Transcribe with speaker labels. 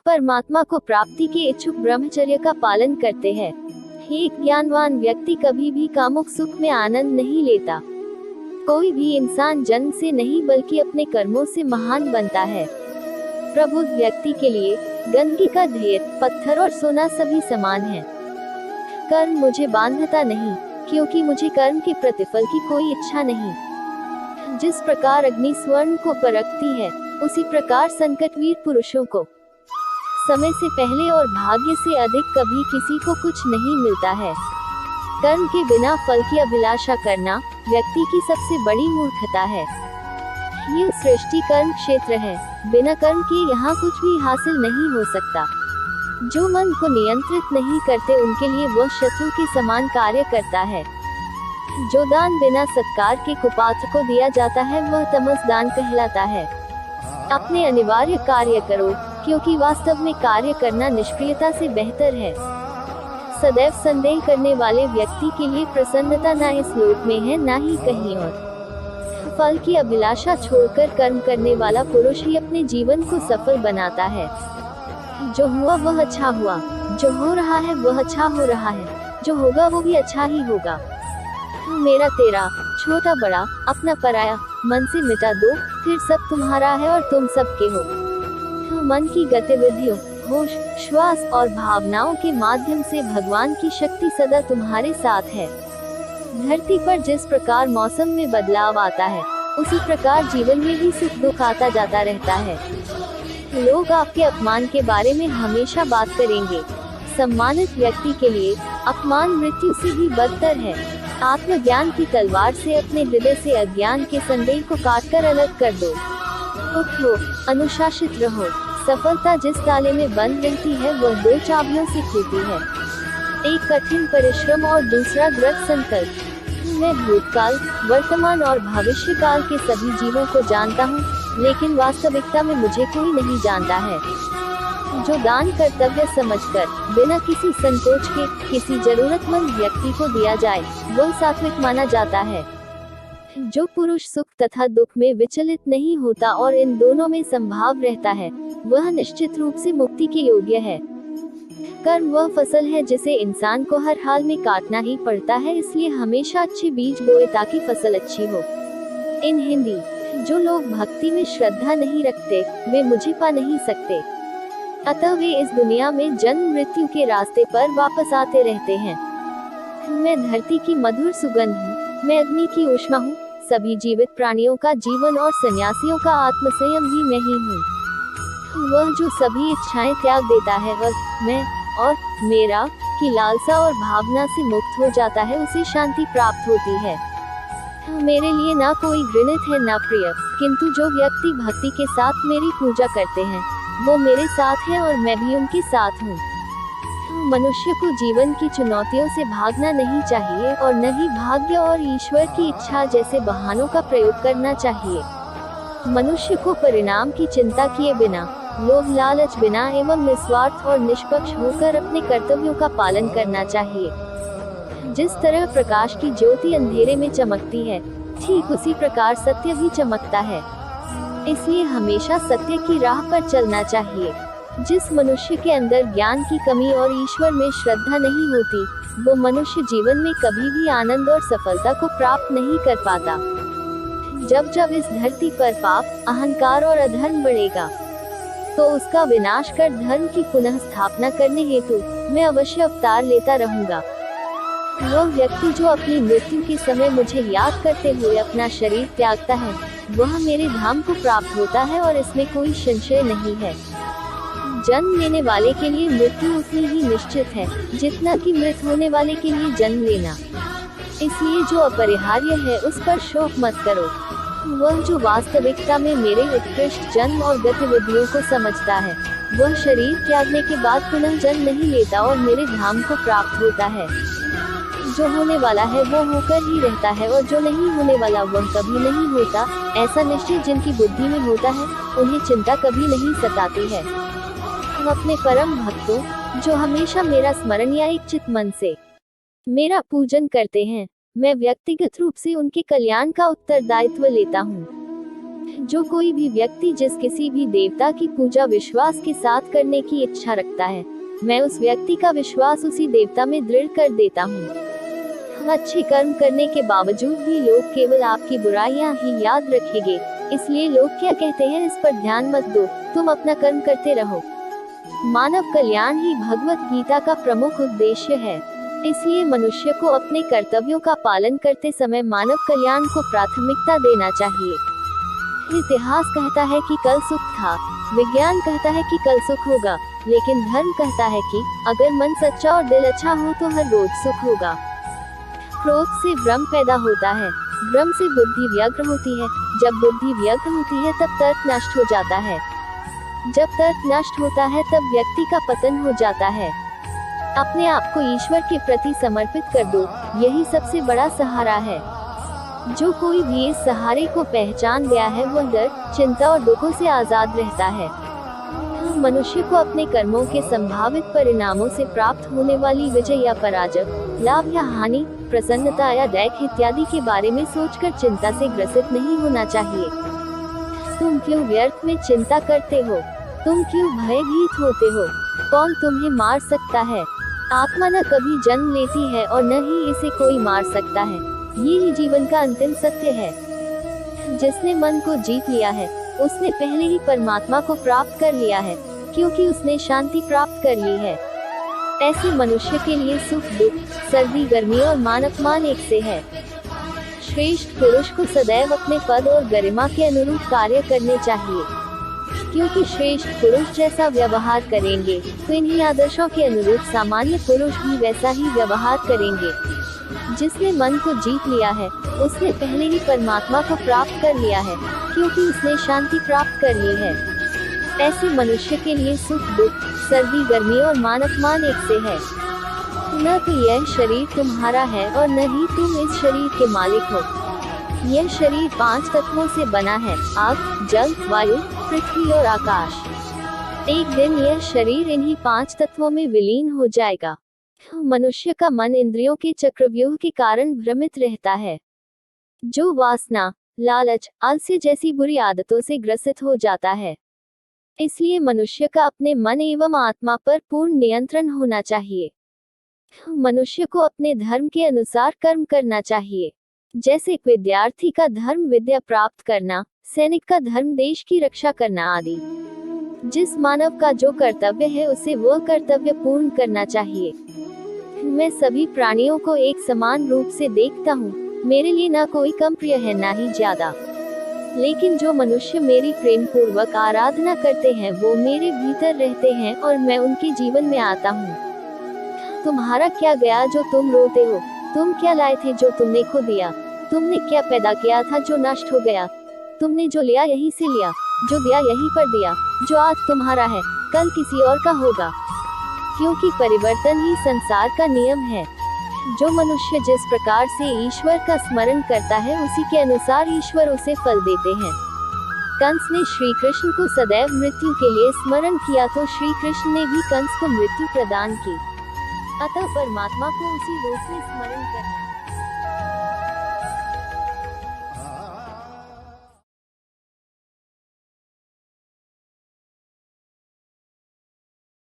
Speaker 1: परमात्मा को प्राप्ति के इच्छुक ब्रह्मचर्य का पालन करते हैं। एक ज्ञानवान व्यक्ति कभी भी कामुक सुख में आनंद नहीं लेता। कोई भी इंसान जन्म से नहीं बल्कि अपने कर्मों से महान बनता है। प्रबुद्ध व्यक्ति के लिए गंदगी का ढेर, पत्थर और सोना सभी समान है। कर्म मुझे बांधता नहीं, क्योंकि मुझे कर्म के प्रतिफल की कोई इच्छा नहीं। जिस प्रकार अग्नि स्वर्ण को परखती है, उसी प्रकार संकटवीर पुरुषों को समय से पहले और भाग्य से अधिक कभी किसी को कुछ नहीं मिलता है। कर्म के बिना फल की अभिलाषा करना व्यक्ति की सबसे बड़ी मूर्खता है। ये सृष्टि कर्म क्षेत्र है, बिना कर्म के यहाँ कुछ भी हासिल नहीं हो सकता। जो मन को नियंत्रित नहीं करते उनके लिए वह शत्रु के समान कार्य करता है। जो दान बिना सत्कार के कुपात्र को दिया जाता है वह तमस दान कहलाता है। अपने अनिवार्य कार्य करो, क्योंकि वास्तव में कार्य करना निष्क्रियता से बेहतर है। सदैव संदेह करने वाले व्यक्ति के लिए प्रसन्नता न इस लोक में है न ही कहीं और। फल की अभिलाषा छोड़कर कर्म करने वाला पुरुष ही अपने जीवन को सफल बनाता है। जो हुआ वह अच्छा हुआ, जो हो रहा है वह अच्छा हो रहा है, जो होगा वो भी अच्छा ही होगा। मेरा तेरा, छोटा बड़ा, अपना पराया, मन से मिटा दो, फिर सब तुम्हारा है और तुम सबके हो। मन की गतिविधियों, होश, श्वास और भावनाओं के माध्यम से भगवान की शक्ति सदा तुम्हारे साथ है। धरती पर जिस प्रकार मौसम में बदलाव आता है, उसी प्रकार जीवन में भी सुख दुख आता जाता रहता है। लोग आपके अपमान के बारे में हमेशा बात करेंगे। सम्मानित व्यक्ति के लिए अपमान मृत्यु से भी बदतर है। आत्मज्ञान की तलवार से अपने हृदय से अज्ञान के संदेह को काटकर अलग कर दो। उठो, अनुशासित रहो। सफलता जिस ताले में बंद रहती है वह 2 चाबियों से खुलती है। एक कठिन परिश्रम और दूसरा दृढ़ संकल्प। मैं भूतकाल, वर्तमान और भविष्य काल के सभी जीवों को जानता हूँ, लेकिन वास्तविकता में मुझे कोई नहीं जानता है। जो दान कर्तव्य समझकर बिना किसी संकोच के किसी जरूरतमंद व्यक्ति को दिया जाए, वह सात्विक माना जाता है। जो पुरुष सुख तथा दुख में विचलित नहीं होता और इन दोनों में संभाव रहता है, वह निश्चित रूप से मुक्ति के योग्य है। कर्म वह फसल है जिसे इंसान को हर हाल में काटना ही पड़ता है, इसलिए हमेशा अच्छे बीज बोए ताकि फसल अच्छी हो। इन हिंदी, जो लोग भक्ति में श्रद्धा नहीं रखते, वे मुझे पा नहीं सकते। अतः वे इस दुनिया में जन्म मृत्यु के रास्ते पर वापस आते रहते हैं। मैं धरती की मधुर सुगंध हूँ, मैं अग्नि की ऊष्मा हूँ, सभी जीवित प्राणियों का जीवन और सन्यासियों का आत्मसंयम भी मैं ही हूँ। वह जो सभी इच्छाएं त्याग देता है और मैं और मेरा की लालसा और भावना से मुक्त हो जाता है, उसे शांति प्राप्त होती है। मेरे लिए ना कोई घृणित है ना प्रिय, किंतु जो व्यक्ति भक्ति के साथ मेरी पूजा करते हैं, वो मेरे साथ हैं और मैं भी उनके साथ हूँ। मनुष्य को जीवन की चुनौतियों से भागना नहीं चाहिए और न ही भाग्य और ईश्वर की इच्छा जैसे बहानों का प्रयोग करना चाहिए। मनुष्य को परिणाम की चिंता किए बिना, लोभ लालच बिना एवं निस्वार्थ और निष्पक्ष होकर अपने कर्तव्यों का पालन करना चाहिए। जिस तरह प्रकाश की ज्योति अंधेरे में चमकती है, ठीक उसी प्रकार सत्य भी चमकता है। इसलिए हमेशा सत्य की राह पर चलना चाहिए। जिस मनुष्य के अंदर ज्ञान की कमी और ईश्वर में श्रद्धा नहीं होती, वो मनुष्य जीवन में कभी भी आनंद और सफलता को प्राप्त नहीं कर पाता। जब जब इस धरती पर पाप, अहंकार और अधर्म बढ़ेगा, तो उसका विनाश कर धर्म की पुनः स्थापना करने हेतु मैं अवश्य अवतार लेता रहूंगा। वह व्यक्ति जो अपनी मृत्यु के समय मुझे याद करते हुए अपना शरीर त्यागता है, वह मेरे धाम को प्राप्त होता है और इसमें कोई संशय नहीं है। जन्म लेने वाले के लिए मृत्यु उतनी ही निश्चित है जितना कि मृत होने वाले के लिए जन्म लेना। इसलिए जो अपरिहार्य है उस पर शोक मत करो। वह जो वास्तविकता में मेरे उत्कृष्ट जन्म और गतिविधियों को समझता है, वह शरीर त्यागने के बाद पुनः जन्म नहीं लेता और मेरे धाम को प्राप्त होता है। जो होने वाला है वो होकर ही रहता है और जो नहीं होने वाला वह कभी नहीं होता। ऐसा निश्चय जिनकी बुद्धि में होता है, उन्हें चिंता कभी नहीं सताती है। अपने परम भक्तों, जो हमेशा मेरा स्मरण या इच्छित मन से मेरा पूजन करते हैं, मैं व्यक्तिगत रूप से उनके कल्याण का उत्तरदायित्व लेता हूँ। जो कोई भी व्यक्ति जिस किसी भी देवता की पूजा विश्वास के साथ करने की इच्छा रखता है, मैं उस व्यक्ति का विश्वास उसी देवता में दृढ़ कर देता हूँ। अच्छे कर्म करने के बावजूद भी लोग केवल आपकी बुराइयां ही याद रखेंगे, इसलिए लोग क्या कहते हैं इस पर ध्यान मत दो, तुम अपना कर्म करते रहो। मानव कल्याण ही भगवत गीता का प्रमुख उद्देश्य है, इसलिए मनुष्य को अपने कर्तव्यों का पालन करते समय मानव कल्याण को प्राथमिकता देना चाहिए। इतिहास कहता है कि कल सुख था, विज्ञान कहता है कि कल सुख होगा, लेकिन धर्म कहता है कि अगर मन सच्चा और दिल अच्छा हो तो हर रोज सुख होगा। क्रोध से भ्रम पैदा होता है, भ्रम से बुद्धि व्यग्र होती है, जब बुद्धि व्यग्र होती है तब तर्क नष्ट हो जाता है, जब तर्क नष्ट होता है तब व्यक्ति का पतन हो जाता है। अपने आप को ईश्वर के प्रति समर्पित कर दो, यही सबसे बड़ा सहारा है। जो कोई भी इस सहारे को पहचान गया है वह डर, चिंता और दुखों से आजाद रहता है। मनुष्य को अपने कर्मों के संभावित परिणामों से प्राप्त होने वाली विजय या पराजय, लाभ या हानि, प्रसन्नता या दैख इत्यादि के बारे में सोचकर चिंता से ग्रसित नहीं होना चाहिए। तुम क्यों व्यर्थ में चिंता करते हो? तुम क्यों भयभीत होते हो? कौन तुम्हें मार सकता है? आत्मा न कभी जन्म लेती है और न ही इसे कोई मार सकता है, ये ही जीवन का अंतिम सत्य है। जिसने मन को जीत लिया है उसने पहले ही परमात्मा को प्राप्त कर लिया है, क्योंकि उसने शांति प्राप्त कर ली है। ऐसे मनुष्य के लिए सुख दुख, सर्दी गर्मी और मान अपमान एक से है। श्रेष्ठ पुरुष को सदैव अपने पद और गरिमा के अनुरूप कार्य करने चाहिए, क्योंकि श्रेष्ठ पुरुष जैसा व्यवहार करेंगे तो इन्हीं आदर्शों के अनुरूप सामान्य पुरुष भी वैसा ही व्यवहार करेंगे। जिसने मन को जीत लिया है उसने पहले ही परमात्मा को प्राप्त कर लिया है, क्योंकि उसने शांति प्राप्त कर ली है। ऐसे मनुष्य के लिए सुख दुख, सर्दी गर्मी और मान अपमान एक से है। न तो यह शरीर तुम्हारा है और न ही तुम इस शरीर के मालिक हो। यह शरीर 5 तत्वों से बना है, आग, जल, वायु, पृथ्वी और आकाश। एक दिन यह शरीर इन्हीं 5 तत्वों में विलीन हो जाएगा। मनुष्य का मन इंद्रियों के चक्रव्यूह के कारण भ्रमित रहता है, जो वासना, लालच, आलस्य जैसी बुरी आदतों से ग्रसित हो जाता है। इसलिए मनुष्य का अपने मन एवं आत्मा पर पूर्ण नियंत्रण होना चाहिए। मनुष्य को अपने धर्म के अनुसार कर्म करना चाहिए, जैसे विद्यार्थी का धर्म विद्या प्राप्त करना, सैनिक का धर्म देश की रक्षा करना आदि। जिस मानव का जो कर्तव्य है उसे वह कर्तव्य पूर्ण करना चाहिए। मैं सभी प्राणियों को एक समान रूप से देखता हूँ, मेरे लिए ना कोई कम प्रिय है ना ही ज्यादा। लेकिन जो मनुष्य मेरी प्रेम पूर्वक आराधना करते हैं वो मेरे भीतर रहते हैं और मैं उनके जीवन में आता हूँ। तुम्हारा क्या गया जो तुम रोते हो? तुम क्या लाए थे जो तुमने खो दिया? तुमने क्या पैदा किया था जो नष्ट हो गया? तुमने जो लिया यहीं से लिया, जो दिया यहीं पर दिया। जो आज तुम्हारा है कल किसी और का होगा, क्योंकि परिवर्तन ही संसार का नियम है। जो मनुष्य जिस प्रकार से ईश्वर का स्मरण करता है उसी के अनुसार ईश्वर उसे फल देते हैं। कंस ने श्री कृष्ण को सदैव मृत्यु के लिए स्मरण किया तो श्री कृष्ण ने भी कंस को मृत्यु प्रदान की। अतः परमात्मा को उसी रूप में स्मरण करना।